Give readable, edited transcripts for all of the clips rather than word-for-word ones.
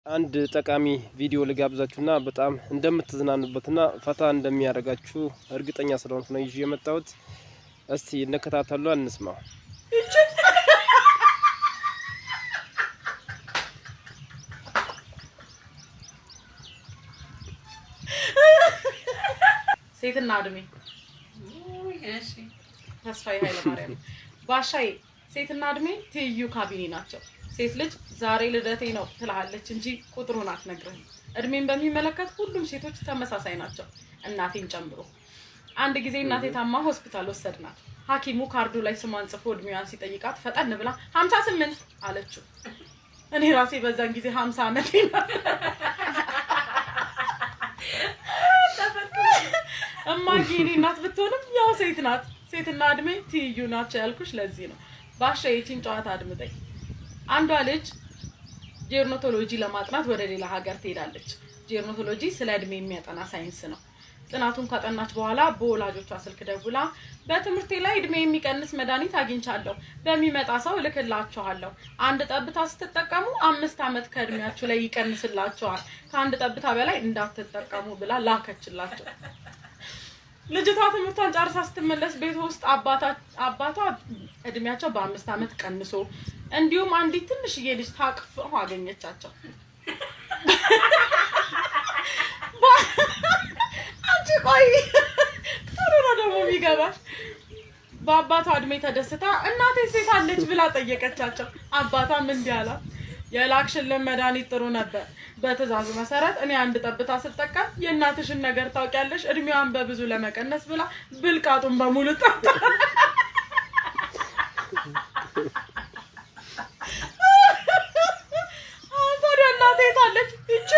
አንድ ጠቃሚ ቪዲዮ ልጋብዛችሁና በጣም እንደምትዝናኑበትና ፈታ እንደሚያደርጋችሁ እርግጠኛ ስለሆንኩ ነው ይዤ የመጣሁት። እስቲ እንከታተሉ፣ እንስማው። ሴትና እድሜ እሺ፣ ተስፋዬ ኃይለማርያም ባሻዬ። ሴትና እድሜ ትይዩ ካቢኔ ናቸው። ሴት ልጅ ዛሬ ልደቴ ነው ትላለች እንጂ ቁጥሩን አትነግርህም። እድሜን በሚመለከት ሁሉም ሴቶች ተመሳሳይ ናቸው፣ እናቴን ጨምሮ። አንድ ጊዜ እናቴ ታማ ሆስፒታል ወሰድናት። ሐኪሙ ካርዱ ላይ ስሟን ጽፎ እድሜዋን ሲጠይቃት ፈጠን ብላ 58 አለችው። እኔ ራሴ በዛን ጊዜ 50 ዓመቴ ነው። እማዬ እኔ እናት ብትሆንም ያው ሴት ናት። ሴትና እድሜ ትይዩ ናቸው ያልኩሽ ለዚህ ነው። ባሻ የቺን ጨዋታ አድምጠኝ። አንዷ ልጅ ጄርኖቶሎጂ ለማጥናት ወደ ሌላ ሀገር ትሄዳለች። ጄርኖቶሎጂ ስለ እድሜ የሚያጠና ሳይንስ ነው። ጥናቱን ካጠናች በኋላ በወላጆቿ ስልክ ደውላ በትምህርቴ ላይ እድሜ የሚቀንስ መድኃኒት አግኝቻለሁ፣ በሚመጣ ሰው እልክላችኋለሁ። አንድ ጠብታ ስትጠቀሙ 5 ዓመት ከእድሜያችሁ ላይ ይቀንስላችኋል። ከአንድ ጠብታ በላይ እንዳትጠቀሙ ብላ ላከችላቸው። ልጅቷ ትምህርቷን ጨርሳ ስትመለስ ቤት ውስጥ አባቷ እድሜያቸው በ5 ዓመት ቀንሶ እንዲሁም አንዲት ትንሽዬ ልጅ ታቅፈው አገኘቻቸው። አንቺ ቆይ ጥሩ ነው ደግሞ የሚገባሽ። በአባቷ እድሜ ተደስታ እናቴ ሴት አለች ብላ ጠየቀቻቸው። አባቷም እንዲህ አላት፣ የላክሽልን መድኃኒት ጥሩ ነበር። በትዕዛዙ መሰረት እኔ አንድ ጠብታ ስጠቀም የእናትሽን ነገር ታውቂያለሽ፣ እድሜዋን በብዙ ለመቀነስ ብላ ብልቃጡን በሙሉ ጠጣ። ታዲያ እናቴ ታለች እቺ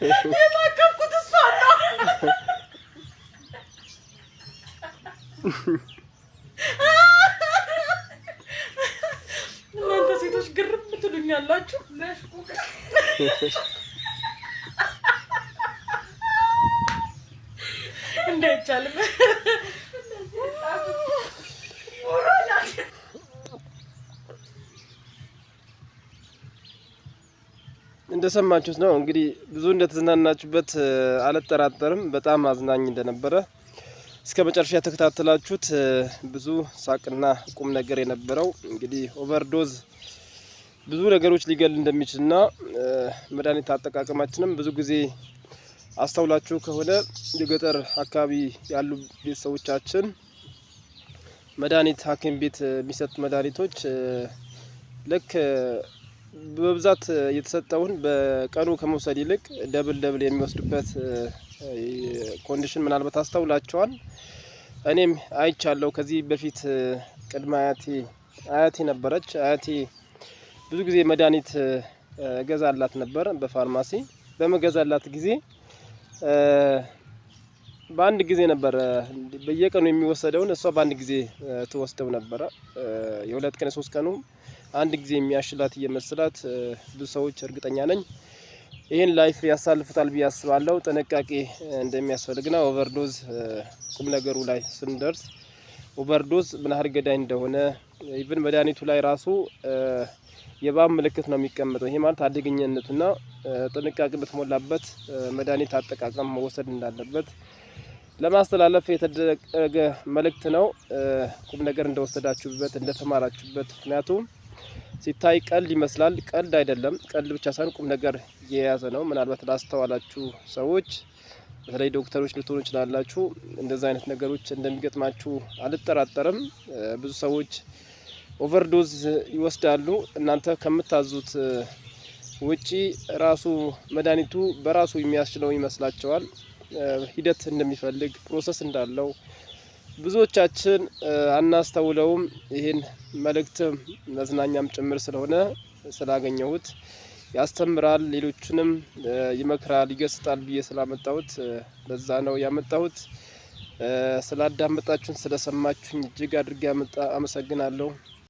የታቀፍኩት እሷ ነው። እናንተ ሴቶች ግርም ትሉኛላችሁ። እንዳይቻልም እንደሰማችሁት ነው እንግዲህ ብዙ እንደተዝናናችሁበት አልጠራጠርም። በጣም አዝናኝ እንደነበረ እስከ መጨረሻ ተከታተላችሁት ብዙ ሳቅና ቁም ነገር የነበረው እንግዲህ ኦቨርዶዝ ብዙ ነገሮች ሊገል እንደሚችልና መድኃኒት አጠቃቀማችንም ብዙ ጊዜ አስተውላችሁ ከሆነ የገጠር አካባቢ ያሉ ቤተሰቦቻችን መድኃኒት ሐኪም ቤት የሚሰጥ መድኃኒቶች ልክ በብዛት የተሰጠውን በቀኑ ከመውሰድ ይልቅ ደብል የሚወስዱበት ኮንዲሽን ምናልባት አስተውላችኋል። እኔም አይቻለሁ። ከዚህ በፊት ቅድመ አያቴ ነበረች። አያቴ ብዙ ጊዜ መድኃኒት ገዛላት ነበር በፋርማሲ። በመገዛላት ጊዜ በአንድ ጊዜ ነበር በየቀኑ የሚወሰደውን እሷ በአንድ ጊዜ ትወስደው ነበር። የ2 ቀን 3 ቀኑ አንድ ጊዜ የሚያሽላት እየመሰላት ብዙ ሰዎች እርግጠኛ ነኝ ይህን ላይፍ ያሳልፉታል ብዬ አስባለሁ። ጥንቃቄ እንደሚያስፈልግና ኦቨርዶዝ ቁም ነገሩ ላይ ስንደርስ ኦቨርዶዝ ምን ያህል ገዳይ እንደሆነ ኢቭን መድኃኒቱ ላይ ራሱ የባብ ምልክት ነው የሚቀመጠው። ይሄ ማለት አደገኛነቱና ጥንቃቄ በተሞላበት መድኃኒት አጠቃቀም መወሰድ እንዳለበት ለማስተላለፍ የተደረገ መልእክት ነው። ቁም ነገር እንደወሰዳችሁበት እንደተማራችሁበት። ምክንያቱም ሲታይ ቀልድ ይመስላል፣ ቀልድ አይደለም። ቀልድ ብቻ ሳይሆን ቁም ነገር የያዘ ነው። ምናልባት ላስተዋላችሁ ሰዎች በተለይ ዶክተሮች ልትሆኑ ይችላላችሁ፣ እንደዛ አይነት ነገሮች እንደሚገጥማችሁ አልጠራጠርም። ብዙ ሰዎች ኦቨርዶዝ ይወስዳሉ። እናንተ ከምታዙት ውጪ ራሱ መድኃኒቱ በራሱ የሚያስችለው ይመስላቸዋል። ሂደት እንደሚፈልግ ፕሮሰስ እንዳለው ብዙዎቻችን አናስተውለውም። ይህን መልእክት መዝናኛም ጭምር ስለሆነ ስላገኘሁት ያስተምራል፣ ሌሎችንም ይመክራል፣ ይገስጣል ብዬ ስላመጣሁት ለዛ ነው ያመጣሁት። ስላዳመጣችሁን ስለሰማችሁኝ እጅግ አድርጌ አመሰግናለሁ።